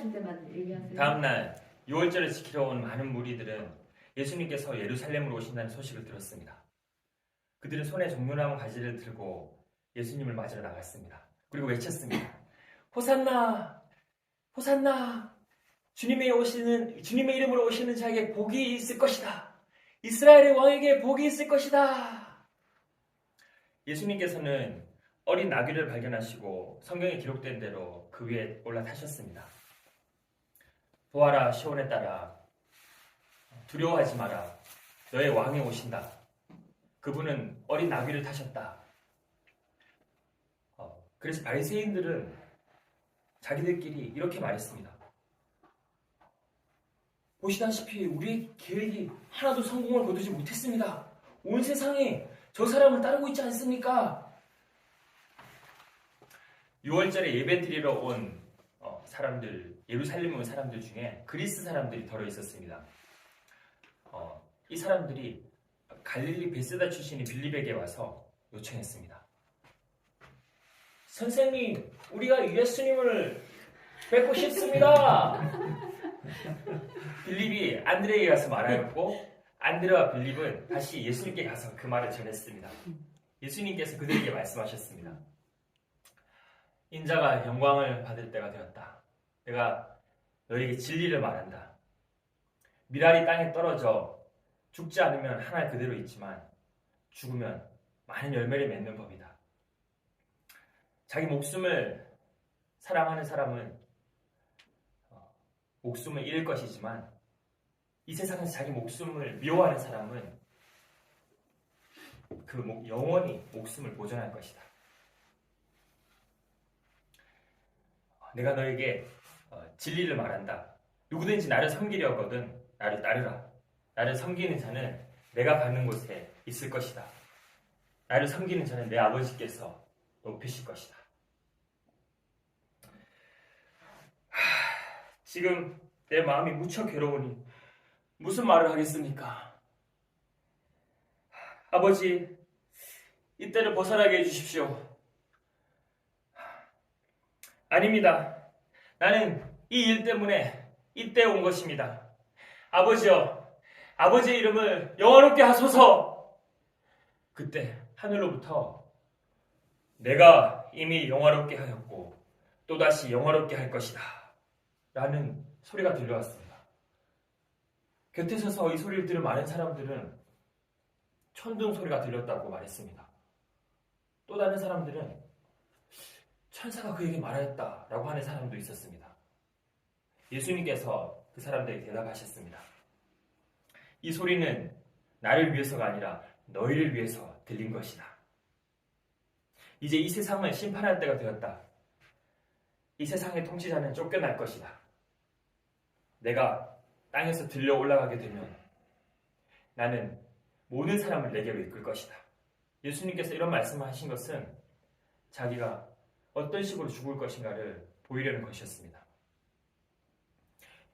문제만 얘기하세요. 다음날 유월절을 지키러 온 많은 무리들은 예수님께서 예루살렘으로 오신다는 소식을 들었습니다. 그들은 손에 종려나무 가지를 들고 예수님을 맞으러 나갔습니다. 그리고 외쳤습니다. 호산나! 호산나! 주님의 이름으로 오시는 자에게 복이 있을 것이다. 이스라엘의 왕에게 복이 있을 것이다. 예수님께서는 어린 나귀를 발견하시고 성경에 기록된 대로 그 위에 올라타셨습니다. 보아라 시온의 딸아, 두려워하지 마라. 너의 왕이 오신다. 그분은 어린 나귀를 타셨다. 그래서 바리새인들은 자기들끼리 이렇게 말했습니다. 보시다시피 우리의 계획이 하나도 성공을 거두지 못했습니다. 온 세상에 저 사람을 따르고 있지 않습니까? 6월절에 예배 드리러 온 사람들, 예루살렘에 온 사람들 중에 그리스 사람들이 덜어 있었습니다. 이 사람들이 갈릴리 베세다 출신인 빌립에게 와서 요청했습니다. 선생님, 우리가 예수님을 뵙고 싶습니다. 빌립이 안드레에게 가서 말하였고 안드레와 빌립은 다시 예수님께 가서 그 말을 전했습니다. 예수님께서 그들에게 말씀하셨습니다. 인자가 영광을 받을 때가 되었다. 내가 너에게 진리를 말한다. 밀알이 땅에 떨어져 죽지 않으면 하나 그대로 있지만 죽으면 많은 열매를 맺는 법이다. 자기 목숨을 사랑하는 사람은 목숨을 잃을 것이지만 이 세상에서 자기 목숨을 미워하는 사람은 영원히 목숨을 보존할 것이다. 내가 너에게 진리를 말한다. 누구든지 나를 섬기려거든 나를 따르라. 나를 섬기는 자는 내가 가는 곳에 있을 것이다. 나를 섬기는 자는 내 아버지께서 높이실 것이다. 지금 내 마음이 무척 괴로우니 무슨 말을 하겠습니까? 아버지, 이때를 벗어나게 해주십시오. 아닙니다. 나는 이 일 때문에 이때 온 것입니다. 아버지여, 아버지의 이름을 영화롭게 하소서. 그때 하늘로부터 내가 이미 영화롭게 하였고 또다시 영화롭게 할 것이다 라는 소리가 들려왔습니다. 곁에 서서 이 소리를 들은 많은 사람들은 천둥 소리가 들렸다고 말했습니다. 또 다른 사람들은 천사가 그에게 말하였다라고 하는 사람도 있었습니다. 예수님께서 그 사람들에게 대답하셨습니다. 이 소리는 나를 위해서가 아니라 너희를 위해서 들린 것이다. 이제 이 세상을 심판할 때가 되었다. 이 세상의 통치자는 쫓겨날 것이다. 내가 땅에서 들려 올라가게 되면 나는 모든 사람을 내게로 이끌 것이다. 예수님께서 이런 말씀을 하신 것은 자기가 어떤 식으로 죽을 것인가를 보이려는 것이었습니다.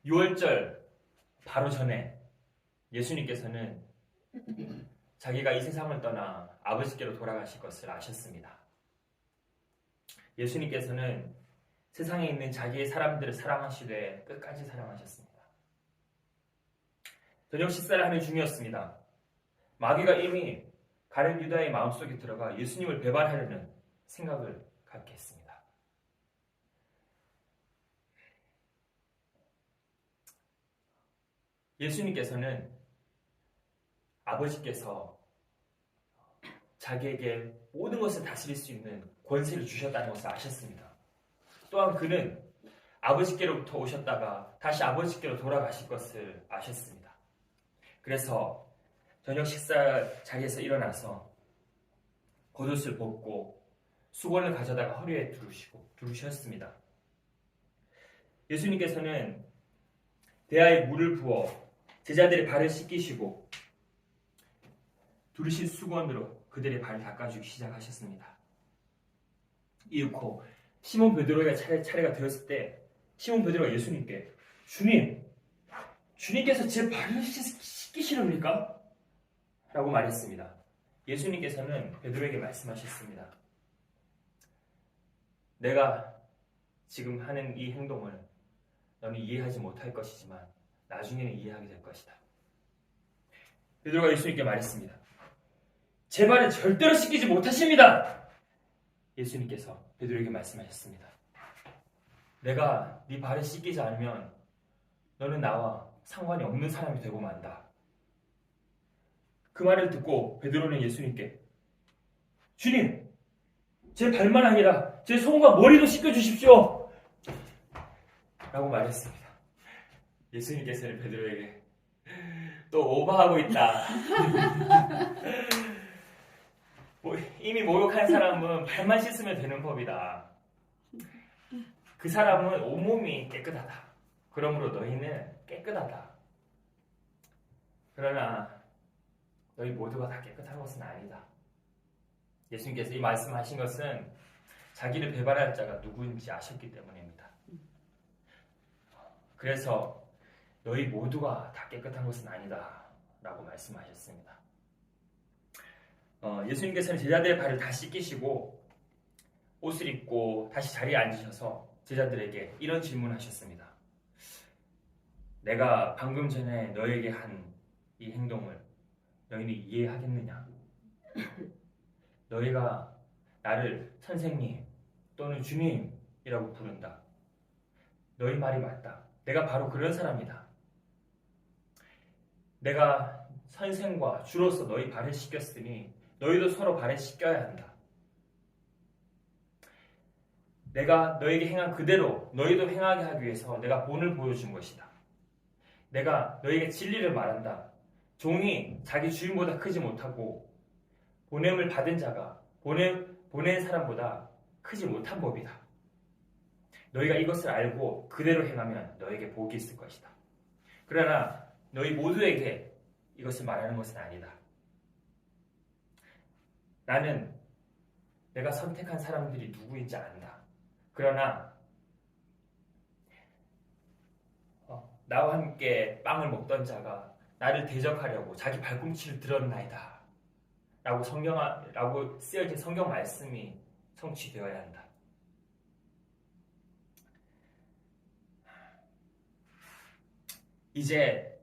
6월절 바로 전에 예수님께서는 자기가 이 세상을 떠나 아버지께로 돌아가실 것을 아셨습니다. 예수님께서는 세상에 있는 자기의 사람들을 사랑하시되 끝까지 사랑하셨습니다. 저녁 식사를 하는 중이었습니다. 마귀가 이미 가룟 유다의 마음속에 들어가 예수님을 배반하려는 생각을 갖게 했습니다. 예수님께서는 아버지께서 자기에게 모든 것을 다스릴 수 있는 권세를 주셨다는 것을 아셨습니다. 또한 그는 아버지께로부터 오셨다가 다시 아버지께로 돌아가실 것을 아셨습니다. 그래서 저녁 식사 자리에서 일어나서 겉옷을 벗고 수건을 가져다가 허리에 두르셨습니다. 예수님께서는 대야에 물을 부어 제자들의 발을 씻기시고 두르신 수건으로 그들의 발을 닦아주기 시작하셨습니다. 이윽고 시몬 베드로가 차례가 되었을 때 시몬 베드로가 예수님께 주님께서 제 발을 씻기시렵니까? 라고 말했습니다. 예수님께서는 베드로에게 말씀하셨습니다. 내가 지금 하는 이 행동을 너는 이해하지 못할 것이지만 나중에는 이해하게 될 것이다. 베드로가 예수님께 말했습니다. 제 발은 절대로 씻기지 못하십니다. 예수님께서 베드로에게 말씀하셨습니다. 내가 네 발을 씻기지 않으면 너는 나와 상관이 없는 사람이 되고 만다. 그 말을 듣고 베드로는 예수님께 주님, 제 발만 아니라 제 손과 머리도 씻겨주십시오. 라고 말했습니다. 예수님께서는 베드로에게 또 오버하고 있다. 이미 목욕한 사람은 발만 씻으면 되는 법이다. 그 사람은 온몸이 깨끗하다. 그러므로 너희는 깨끗하다. 그러나 너희 모두가 다 깨끗한 것은 아니다. 예수님께서 이 말씀하신 것은 자기를 배반할 자가 누구인지 아셨기 때문입니다. 그래서 너희 모두가 다 깨끗한 것은 아니다 라고 말씀하셨습니다. 예수님께서는 제자들의 발을 다 씻기시고 옷을 입고 다시 자리에 앉으셔서 제자들에게 이런 질문하셨습니다. 내가 방금 전에 너에게 한 이 행동을 너희는 이해하겠느냐? 너희가 나를 선생님 또는 주님이라고 부른다. 너희 말이 맞다. 내가 바로 그런 사람이다. 내가 선생과 주로서 너희 발을 씻겼으니 너희도 서로 발을 씻겨야 한다. 내가 너에게 행한 그대로 너희도 행하게 하기 위해서 내가 본을 보여준 것이다. 내가 너에게 진리를 말한다. 종이 자기 주인보다 크지 못하고 보냄을 받은 자가 보낸 사람보다 크지 못한 법이다. 너희가 이것을 알고 그대로 행하면 너에게 복이 있을 것이다. 그러나 너희 모두에게 이것을 말하는 것은 아니다. 나는 내가 선택한 사람들이 누구인지 안다. 그러나 나와 함께 빵을 먹던 자가 나를 대적하려고 자기 발꿈치를 드러나이다. 라고 쓰여진 성경 말씀이 성취되어야 한다. 이제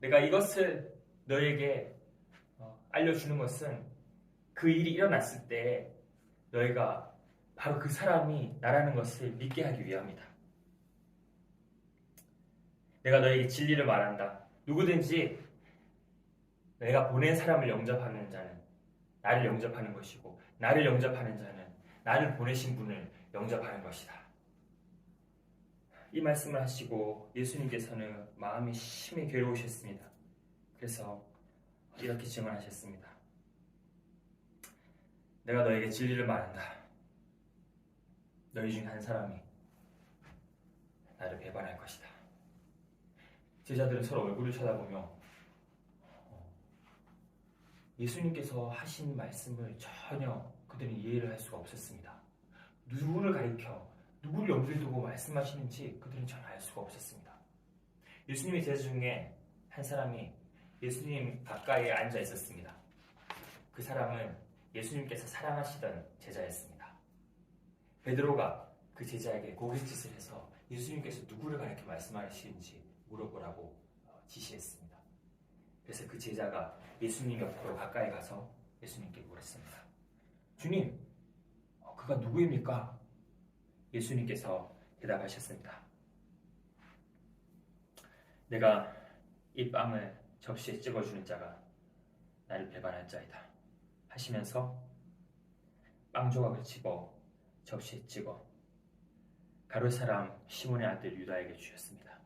내가 이것을 너에게 알려주는 것은 그 일이 일어났을 때 너희가 바로 그 사람이 나라는 것을 믿게 하기 위함이다. 내가 너에게 진리를 말한다. 누구든지 내가 보낸 사람을 영접하는 자는 나를 영접하는 것이고 나를 영접하는 자는 나를 보내신 분을 영접하는 것이다. 이 말씀을 하시고 예수님께서는 마음이 심히 괴로우셨습니다. 그래서 이렇게 증언하셨습니다. 내가 너에게 진리를 말한다. 너희 중 한 사람이 나를 배반할 것이다. 제자들은 서로 얼굴을 쳐다보며 예수님께서 하신 말씀을 전혀 그들은 이해를 할 수가 없었습니다. 누구를 가리켜 누구를 염두에 두고 말씀하시는지 그들은 전혀 알 수가 없었습니다. 예수님의 제자 중에 한 사람이 예수님 가까이에 앉아 있었습니다. 그 사람은 예수님께서 사랑하시던 제자였습니다. 베드로가 그 제자에게 고깃짓을 해서 예수님께서 누구를 가리켜 말씀하시는지 물어보라고 지시했습니다. 그래서 그 제자가 예수님 옆으로 가까이 가서 예수님께 물었습니다. 주님, 그가 누구입니까? 예수님께서 대답하셨습니다. 내가 이 빵을 접시에 찍어주는 자가 나를 배반할 자이다. 하시면서 빵 조각을 집어 접시에 찍어 가룟 사람 시몬의 아들 유다에게 주셨습니다.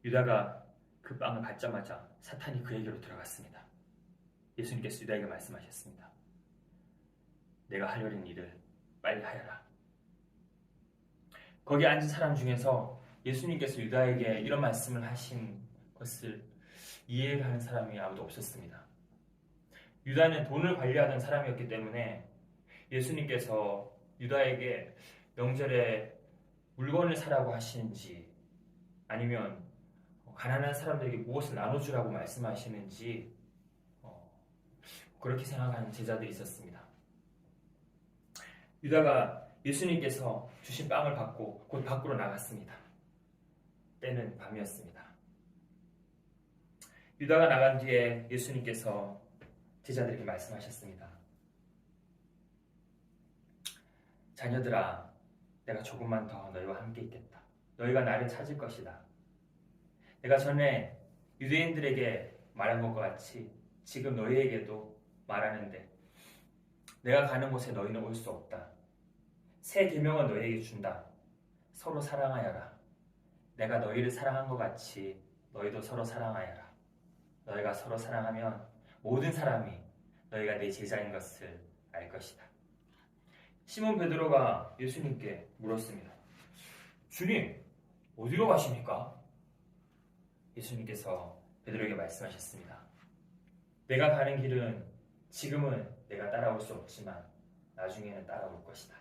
유다가 그 빵을 받자마자 사탄이 그에게로 들어갔습니다. 예수님께서 유다에게 말씀하셨습니다. 내가 하려는 일을 빨리 하여라. 거기 앉은 사람 중에서 예수님께서 유다에게 이런 말씀을 하신 것을 이해를 하는 사람이 아무도 없었습니다. 유다는 돈을 관리하던 사람이었기 때문에 예수님께서 유다에게 명절에 물건을 사라고 하시는지 아니면 가난한 사람들에게 무엇을 나눠주라고 말씀하시는지 그렇게 생각하는 제자들이 있었습니다. 유다가 예수님께서 주신 빵을 받고 곧 밖으로 나갔습니다. 때는 밤이었습니다. 유다가 나간 뒤에 예수님께서 제자들에게 말씀하셨습니다. 자녀들아, 내가 조금만 더 너희와 함께 있겠다. 너희가 나를 찾을 것이다. 내가 전에 유대인들에게 말한 것과 같이 지금 너희에게도 말하는데 내가 가는 곳에 너희는 올 수 없다. 새 계명은 너희에게 준다. 서로 사랑하여라. 내가 너희를 사랑한 것 같이 너희도 서로 사랑하여라. 너희가 서로 사랑하면 모든 사람이 너희가 내 제자인 것을 알 것이다. 시몬 베드로가 예수님께 물었습니다. 주님, 어디로 가십니까? 예수님께서 베드로에게 말씀하셨습니다. 내가 가는 길은 지금은 내가 따라올 수 없지만 나중에는 따라올 것이다.